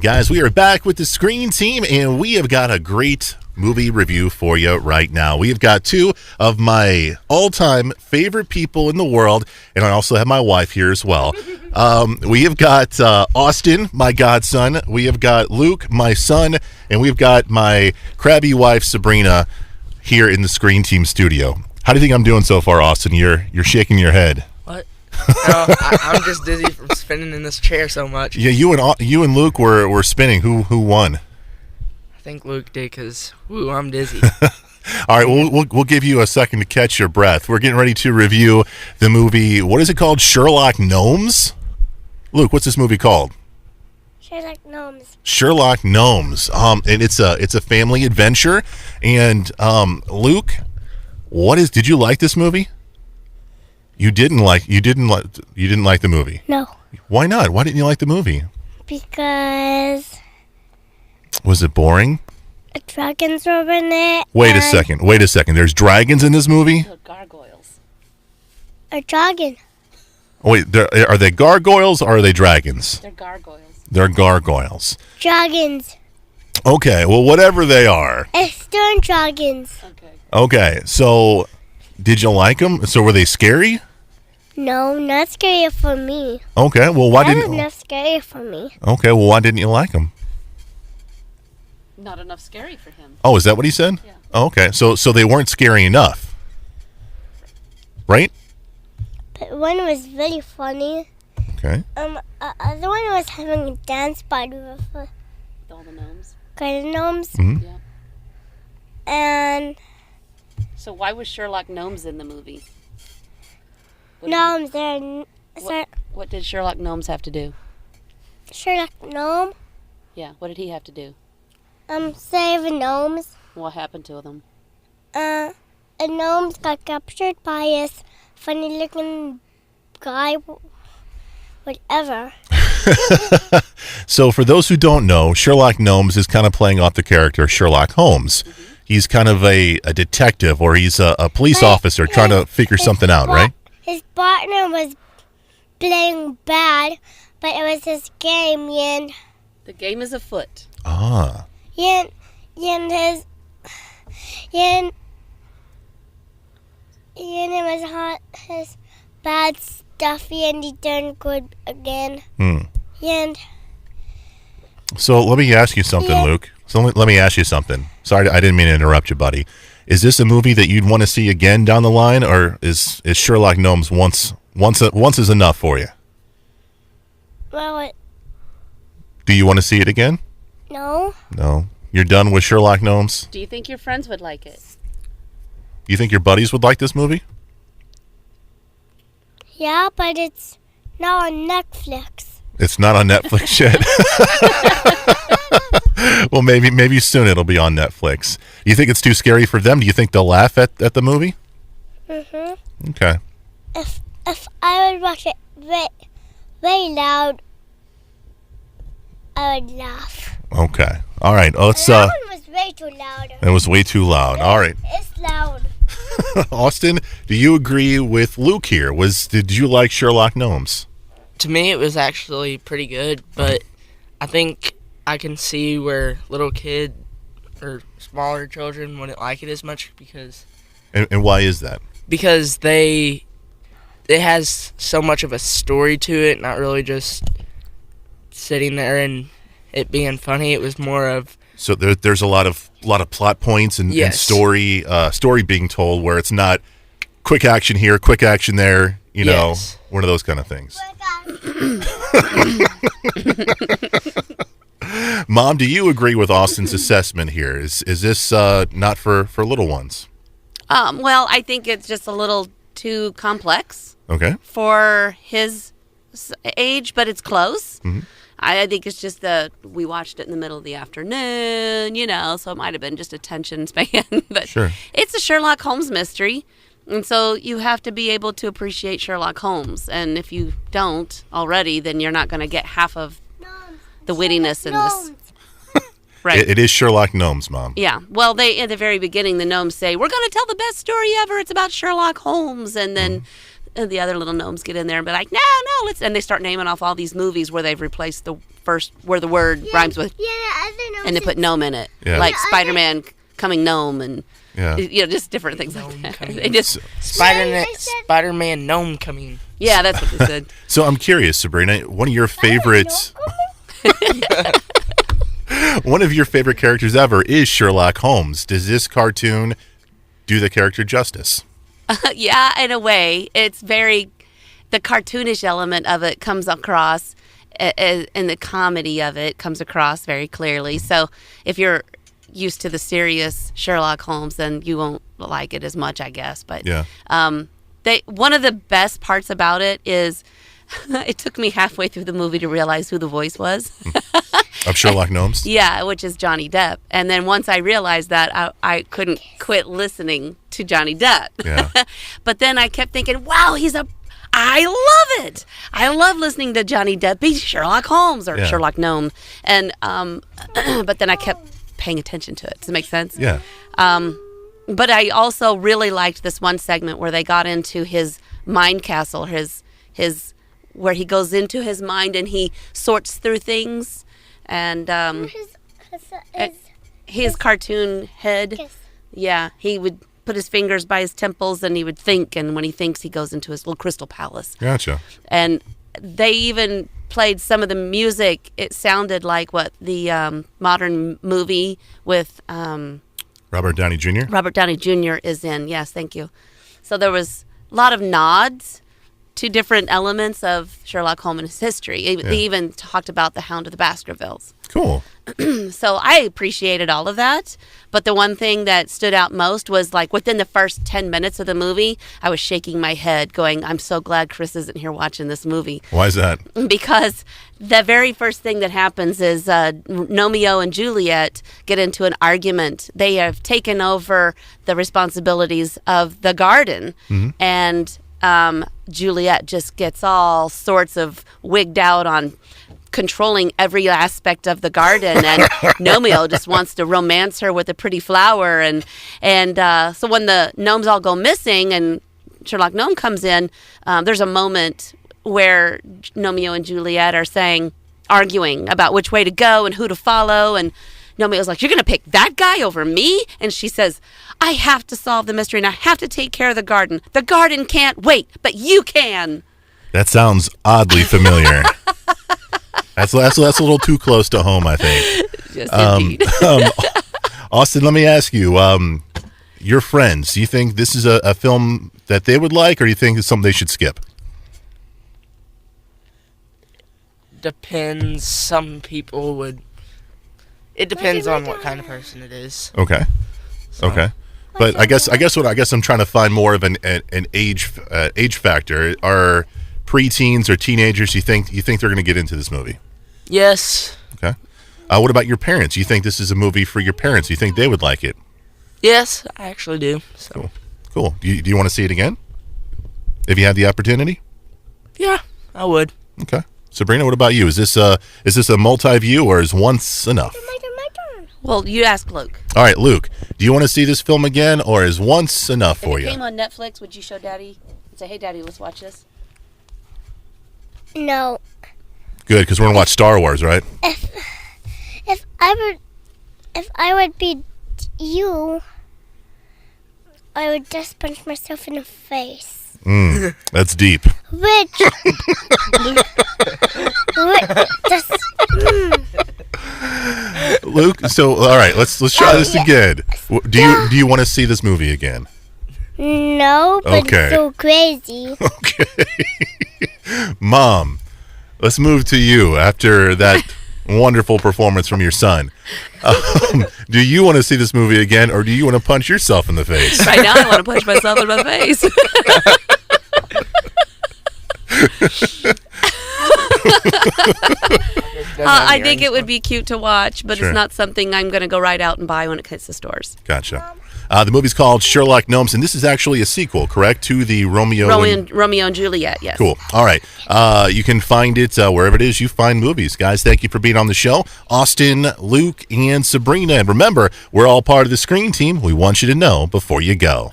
Guys, we are back with the Screen Team, and we have got a great movie review for you right now. We have got two of my all-time favorite people in the world, and I also have my wife here as well. We have got Austin, my godson. We have got Luke, my son, and we've got my crabby wife, Sabrina, here in the Screen Team studio. How do you think I'm doing so far, Austin? You're shaking your head. What? No, I'm just dizzy from spinning in this chair so much. Yeah, you and Luke were spinning. Who won? I think Luke did because, I'm dizzy. All right, we'll give you a second to catch your breath. We're getting ready to review the movie. What is it called? Sherlock Gnomes? Luke, what's this movie called? Sherlock Gnomes. Sherlock Gnomes. And it's a family adventure. And Luke, did you like this movie? You didn't like the movie? No. Why not? Why didn't you like the movie? Because Was it boring? dragons were in it. Wait a second. There's dragons in this movie? Gargoyles. A dragon. Wait, are they gargoyles or are they dragons? They're gargoyles. They're gargoyles. Dragons. Okay, well, whatever they are. Stone dragons. Okay, so did you like them? So were they scary? No, not scary for me. Okay, well, why That was didn't? not scary for me. Okay, well, why didn't you like them? Not enough scary for him. Oh, is that what he said? Yeah. Oh, okay, so they weren't scary enough, right? But one was really funny. Okay. Other one was having a dance party with With all the gnomes. kind of gnomes. Mm-hmm. Yeah. And So why was Sherlock Gnomes in the movie? gnomes, they're What did Sherlock Gnomes have to do? Sherlock Gnome. Yeah, what did he have to do? Save gnomes. What happened to them? A gnomes got captured by this funny looking guy, whatever. So for those who don't know, Sherlock Gnomes is kind of playing off the character Sherlock Holmes. Mm-hmm. He's kind of a detective, or he's a police officer trying to figure something out, right? His partner was playing bad, but it was his game, and The game is afoot. Ah. his it was hot, his bad stuff, and he turned good again. And So let me ask you something, Yeah. Luke. So let me ask you something. Sorry, I didn't mean to interrupt you, buddy. Is this a movie that you'd want to see again down the line, or is Sherlock Gnomes once is enough for you? well, Do you want to see it again? no, No. You're done with Sherlock Gnomes? Do you think your friends would like it? You think your buddies would like this movie? yeah, but it's now on Netflix. It's not on Netflix yet. Well, maybe soon it'll be on Netflix. You think it's too scary for them? Do you think they'll laugh at the movie? Mm-hmm. Okay. If I would watch it very loud, I would laugh. Okay. All right. Let's. That one was way too loud. It was way too loud. All right. It's loud. Austin, do you agree with Luke here? Did you like Sherlock Gnomes? To me, it was actually pretty good, but I think I can see where little kid or smaller children wouldn't like it as much because And why is that? it has so much of a story to it, not really just sitting there and it being funny. It was more of So there's a lot of plot points and Yes. story being told where it's not quick action here, quick action there. You know, Yes. one of those kind of things. Mom, do you agree with Austin's assessment here? Is this not for little ones? Well, I think it's just a little too complex Okay. for his age, but it's close. Mm-hmm. I think it's just we watched it in the middle of the afternoon, so it might have been just attention span. But Sure. It's a Sherlock Holmes mystery, and so you have to be able to appreciate Sherlock Holmes. And if you don't already, then you're not going to get half of the wittiness in this. Right. It is Sherlock Gnomes, Mom. Yeah. Well, at the very beginning, the gnomes say, "We're going to tell the best story ever. It's about Sherlock Holmes." And then the other little gnomes get in there and be like, "No, let's." And they start naming off all these movies where they've replaced the where the word rhymes with, Yeah, other gnomes. and they put gnome in it, Yeah. like Spider-Man coming gnome, and Yeah. just different things like that. coming. They just, Spider-Man gnome coming. yeah, that's what they said. So I'm curious, Sabrina, one of your favorites characters ever is Sherlock Holmes. Does this cartoon do the character justice? Yeah, in a way, it's very, the cartoonish element of it comes across, and the comedy of it comes across very clearly. So if you're used to the serious Sherlock Holmes, then you won't like it as much, I guess. But Yeah. one of the best parts about it is it took me halfway through the movie to realize who the voice was. Of Sherlock Gnomes? Yeah, which is Johnny Depp. And then once I realized that, I couldn't quit listening to Johnny Depp. Yeah. But then I kept thinking, wow, I love it. I love listening to Johnny Depp be Sherlock Holmes or Yeah. Sherlock Gnome. And but then I kept paying attention to it. Does it make sense? Yeah. But I also really liked this one segment where they got into his mind castle, his where he goes into his mind and he sorts through things, and his cartoon head. Yes. Yeah, he would put his fingers by his temples and he would think, and when he thinks, he goes into his little crystal palace. Gotcha. And they even played some of the music. It sounded like what the modern movie with Robert Downey Jr.? Robert Downey Jr. is in. Yes, thank you. So there was a lot of nods to different elements of Sherlock Holmes' history. They even talked about the Hound of the Baskervilles. Cool. So I appreciated all of that. But the one thing that stood out most was like within the first 10 minutes of the movie, I was shaking my head going, I'm so glad Chris isn't here watching this movie. Why is that? Because the very first thing that happens is Romeo and Juliet get into an argument. They have taken over the responsibilities of the garden. And Juliet just gets all sorts of wigged out on controlling every aspect of the garden, and Romeo just wants to romance her with a pretty flower, and so when the gnomes all go missing and Sherlock Gnome comes in, there's a moment where Romeo and Juliet are arguing about which way to go and who to follow, and Romeo's like, you're going to pick that guy over me? And she says, I have to solve the mystery and I have to take care of the garden. The garden can't wait, but you can. That sounds oddly familiar. That's a little too close to home, I think. Yes, indeed. Austin, let me ask you, your friends, do you think this is a film that they would like, or do you think it's something they should skip? Depends. Some people would. It depends on what kind of person it is. Okay. Okay. But I guess I'm trying to find more of an age factor. Are preteens or teenagers, you think they're going to get into this movie? Yes. Okay. What about your parents? You think this is a movie for your parents? You think they would like it? Yes, I actually do. So. Cool. Do you want to see it again? If you had the opportunity? Yeah, I would. Okay. Sabrina, what about you? Is this a multi-view, or is once enough? My turn. Well, you ask Luke. All right, Luke, do you want to see this film again, or is once enough for If it you? came on Netflix, would you show Daddy and say, hey, Daddy, let's watch this? No. Good, because we're going to watch Star Wars, right? If I would be you, I would just punch myself in the face. That's deep. Which just Luke, so all right, let's try this again. Do you want to see this movie again? no, but Okay. it's so crazy. Okay. Mom, let's move to you after that wonderful performance from your son. Do you want to see this movie again, or do you want to punch yourself in the face? Right now, I want to punch myself in my face. I think it would be cute to watch, but Sure. it's not something I'm going to go right out and buy when it hits the stores. Gotcha. The movie's called Sherlock Gnomes, and this is actually a sequel, correct, to the Romeo Romeo and Juliet, yes. Cool. All right. You can find it wherever it is you find movies. Guys, thank you for being on the show. Austin, Luke, and Sabrina. And remember, we're all part of the Screen Team. We want you to know before you go.